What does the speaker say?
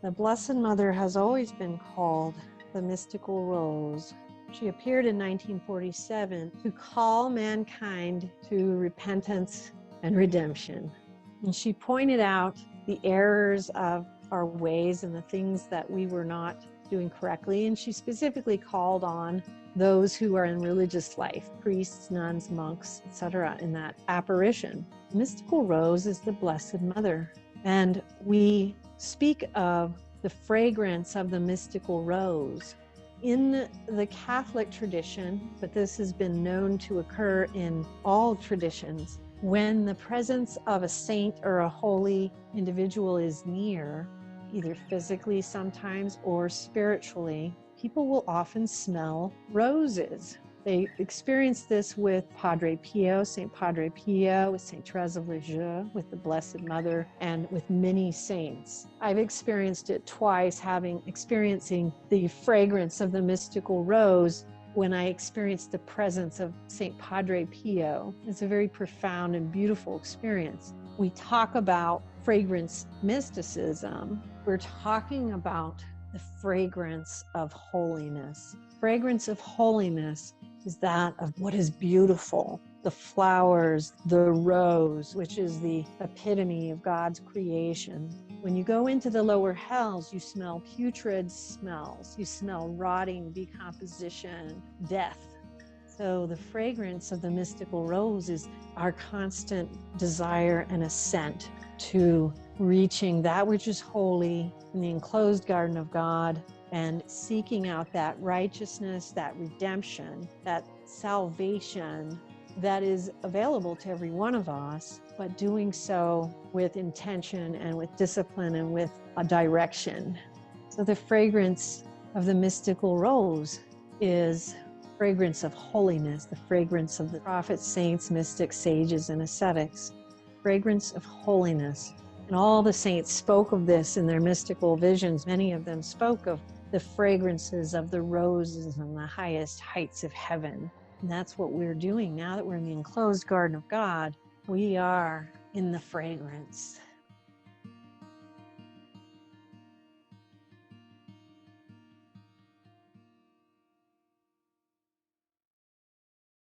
The Blessed Mother has always been called the mystical rose. She appeared in 1947 to call mankind to repentance and redemption. And she pointed out the errors of our ways and the things that we were not doing correctly. And she specifically called on those who are in religious life, priests, nuns, monks, etc., in that apparition. The mystical rose is the Blessed Mother. And we speak of the fragrance of the mystical rose. In the Catholic tradition, but this has been known to occur in all traditions, when the presence of a saint or a holy individual is near, either physically sometimes or spiritually, people will often smell roses. They experienced this with Padre Pio, St. Padre Pio, with St. Therese of Lisieux, with the Blessed Mother, and with many saints. I've experienced it twice, experiencing the fragrance of the mystical rose when I experienced the presence of St. Padre Pio. It's a very profound and beautiful experience. We talk about fragrance mysticism. We're talking about the fragrance of holiness. Fragrance of holiness is that of what is beautiful, the flowers, the rose, which is the epitome of God's creation. When you go into the lower hells, you smell putrid smells. You smell rotting, decomposition, death. So the fragrance of the mystical rose is our constant desire and ascent to reaching that which is holy in the enclosed garden of God, and seeking out that righteousness, that redemption, that salvation that is available to every one of us, but doing so with intention and with discipline and with a direction. So the fragrance of the mystical rose is fragrance of holiness, the fragrance of the prophets, saints, mystics, sages, and ascetics, fragrance of holiness. And all the saints spoke of this in their mystical visions. Many of them spoke of the fragrances of the roses on the highest heights of heaven. And that's what we're doing now that we're in the enclosed garden of God. We are in the fragrance.